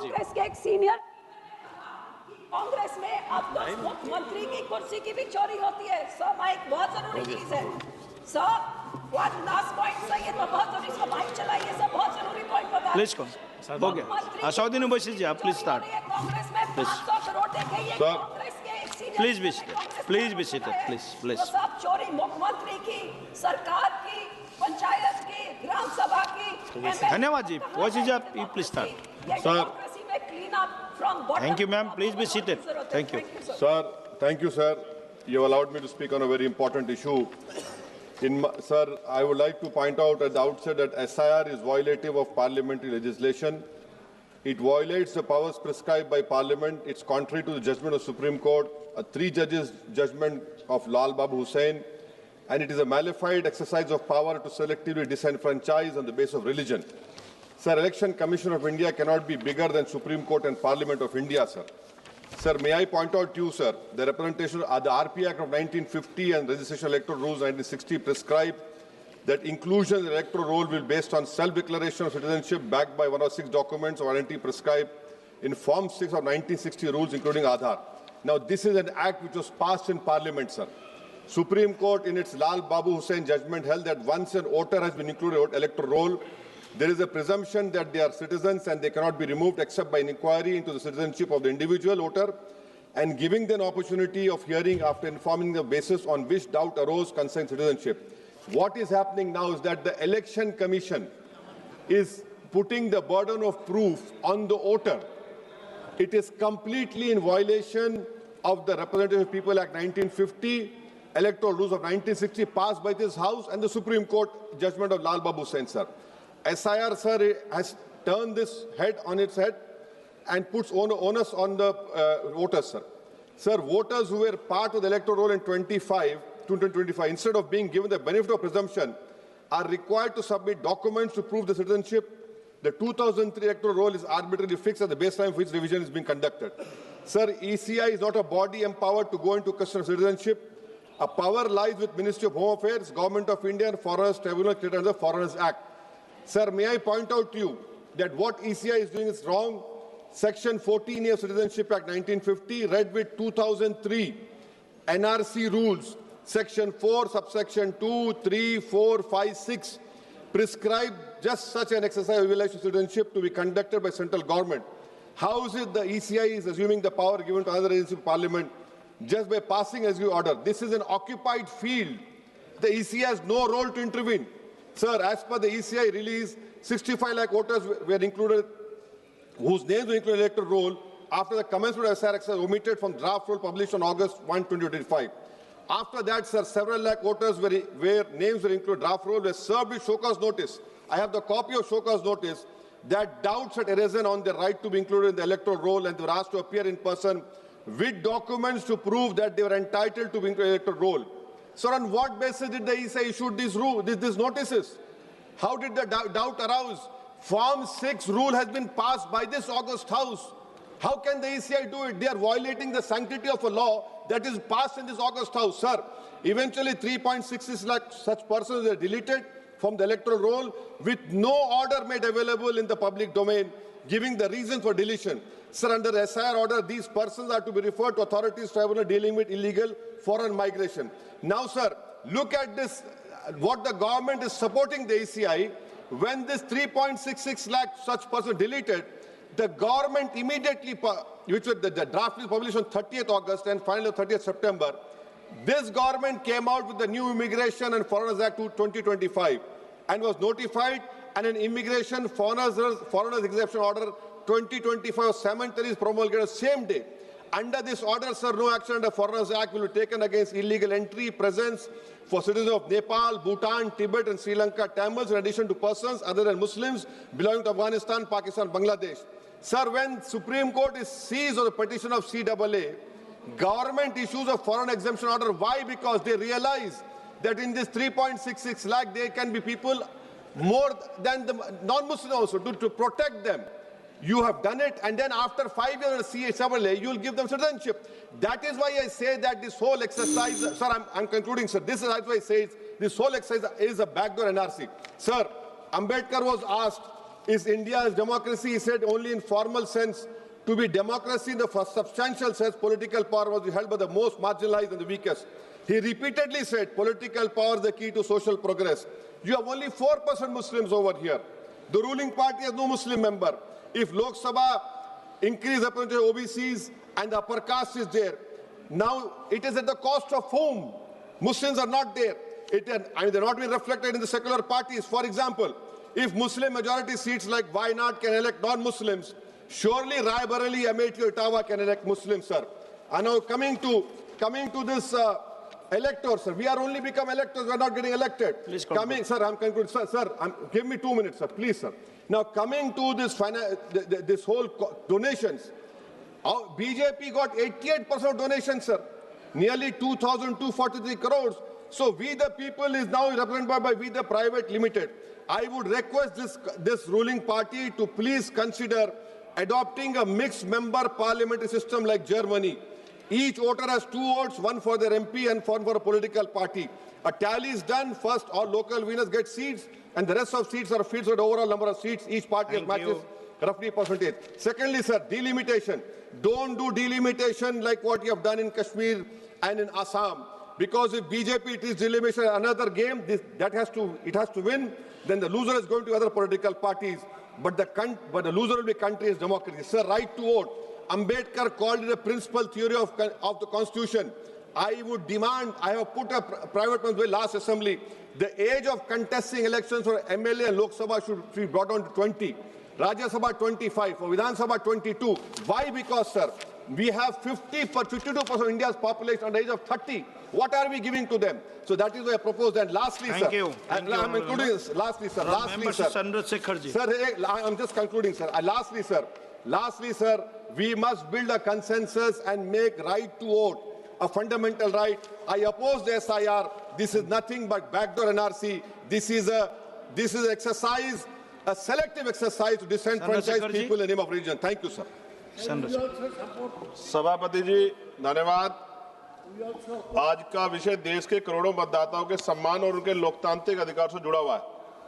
जी। कांग्रेस के एक सीनियर कांग्रेस में अब तो मुख्यमंत्री की कुर्सी की भी चोरी होती है। सर माइक बहुत जरूरी चीज है। Sir one last point sir, ये तो बहुत जरूरी, इसको माइक चलाइए सर, बहुत जरूरी पॉइंट बता। प्लीज कौन हो गया? असादुद्दीन ओवैसी जी, आप प्लीज स्टार्ट। कांग्रेस में 500 करोड़ देखे ये कांग्रेस के एक senior. Please be seated, please be seated, please. तो सब चोरी मुख्यमंत्री की, सरकार की, पंचायत की, ग्राम सभा की। धन्यवाद जी। ओवैसी जी, आप please start. Sir thank you ma'am, please be seated. Thank you Sir, thank you, sir. You have allowed me to speak on a very important issue. Sir, I would like to point out at the outset that SIR is violative of parliamentary legislation. It violates the powers prescribed by Parliament. It's contrary to the judgment of Supreme Court, a 3 judges judgment of Lal Babu Hussain, and it is a malified exercise of power to selectively disenfranchise on the basis of religion. Sir, Election Commission of India cannot be bigger than Supreme Court and Parliament of India, sir. Sir, may I point out to you, sir, the representation of the RP Act of 1950 and Registration Electoral Rules 1960 prescribe that inclusion in the electoral roll will be based on self-declaration of citizenship backed by 106 documents of identity prescribed in Form 6 of 1960 rules, including Aadhaar. Now, this is an act which was passed in Parliament, sir. Supreme Court, in its Lal Babu Hussain judgment, held that once an voter has been included in the electoral roll, there is a presumption that they are citizens and they cannot be removed except by an inquiry into the citizenship of the individual voter and giving them an opportunity of hearing after informing the basis on which doubt arose concerning citizenship. What is happening now is that the Election Commission is putting the burden of proof on the voter. It is completely in violation of the Representative of People Act 1950, Electoral Rules of 1960 passed by this House, and the Supreme Court judgment of Lal Babu Hussain, sir. SIR, sir, has turned this head on its head and puts onus on the voters, sir. Sir, voters who were part of the electoral roll in 2025, instead of being given the benefit of presumption, are required to submit documents to prove the citizenship. The 2003 electoral roll is arbitrarily fixed as the baseline for which revision is being conducted. Sir, ECI is not a body empowered to go into question of citizenship. A power lies with Ministry of Home Affairs, Government of India, and Foreigners Tribunal created under the Foreigners Act. Sir, may I point out to you that what ECI is doing is wrong. Section 14A of Citizenship Act 1950, read with 2003 NRC rules, Section 4, subsection 2, 3, 4, 5, 6, prescribe just such an exercise of evaluation of citizenship to be conducted by central government. How is it the ECI is assuming the power given to another agency of Parliament just by passing executive order? This is an occupied field. The ECI has no role to intervene. Sir, as per the ECI release, 65 lakh voters were included, whose names were included in the electoral roll after the commencement of SIR exercise omitted from draft roll published on August 1, 2025. After that, sir, several lakh voters where names were included draft roll were served with show cause notice. I have the copy of show cause notice that doubts had arisen on their right to be included in the electoral roll, and they were asked to appear in person with documents to prove that they were entitled to be included in the electoral roll. Sir, on what basis did the ECI issue these notices? How did the doubt arouse? Form 6 rule has been passed by this August House. How can the ECI do it? They are violating the sanctity of a law that is passed in this August House. Sir, eventually 3.66 lakh such persons were deleted from the electoral roll with no order made available in the public domain, giving the reason for deletion. Sir, under the SIR order, these persons are to be referred to authorities tribunal dealing with illegal foreign migration. Now, sir, look at this, what the government is supporting the ECI. When this 3.66 lakh such persons deleted, the government immediately, which was the draft is published on 30th August and finally 30th September, this government came out with the new Immigration and Foreigners Act 2025 and was notified, and an Immigration Foreigners Exemption Order 2025 cemetery is promulgated the same day. Under this order, sir, no action under Foreigners Act will be taken against illegal entry, presence for citizens of Nepal, Bhutan, Tibet and Sri Lanka, Tamils, in addition to persons other than Muslims belonging to Afghanistan, Pakistan, Bangladesh. Sir, when Supreme Court is seized on the petition of CAA, government issues a foreign exemption order. Why? Because they realize that in this 3.66 lakh, there can be people more than the non-Muslims also to protect them. You have done it, and then after 5 years of CAA, you will give them citizenship. That is why I say that this whole exercise, sir, I'm concluding, sir. This is why I say this whole exercise is a backdoor NRC. Sir, Ambedkar was asked Is India's democracy? He said only in formal sense. To be democracy in the first substantial sense, political power was held by the most marginalized and the weakest. He repeatedly said political power is the key to social progress. You have only 4% Muslims over here. The ruling party has no Muslim member. If Lok Sabha increase the percentage of OBCs and the upper caste is there, now it is at the cost of whom? Muslims are not there. They're not being reflected in the secular parties. For example, if Muslim majority seats like Bayanat can elect non-Muslims, surely Rai Bareli, Amethi, or Etawah can elect Muslims, sir. And now coming to this electors, sir, we are only become electors. We are not getting elected. Please coming, sir, I'm concluding, sir. Give me 2 minutes, sir, please, sir. Now coming to this whole donations, BJP got 88% of donations, sir. Nearly 2,243 crores. So we the people is now represented by we the private limited. I would request this ruling party to please consider adopting a mixed member parliamentary system like Germany. Each voter has 2 votes, one for their MP and one for a political party. A tally is done. First, all local winners get seats, and the rest of seats are filled with the overall number of seats. Each party matches roughly percentage. Secondly, sir, delimitation. Don't do delimitation like what you have done in Kashmir and in Assam. Because if BJP is delimitation another game, it has to win, then the loser is going to other political parties. But the loser will be country's democracy. Sir, right to vote. Ambedkar called it a principal theory of the Constitution. I would demand, I have put a private bill last assembly, the age of contesting elections for MLA and Lok Sabha should be brought down to 20. Rajya Sabha 25, for Vidhan Sabha 22. Why? Because, sir, we have 52% of India's population under the age of 30. What are we giving to them? So that is why I propose. And lastly, Thank sir, you. and I'm including this. Lastly, sir. Sir, I'm just concluding, sir. Lastly, sir, we must build a consensus and make right to vote a fundamental right. I oppose the SIR. This is nothing but backdoor NRC. This is exercise, a selective exercise to disenfranchise people in the name of religion. Thank you, sir. सभापति जी धन्यवाद। आज का विषय देश के करोड़ों मतदाताओं के सम्मान और उनके लोकतांत्रिक अधिकार से जुड़ा हुआ है।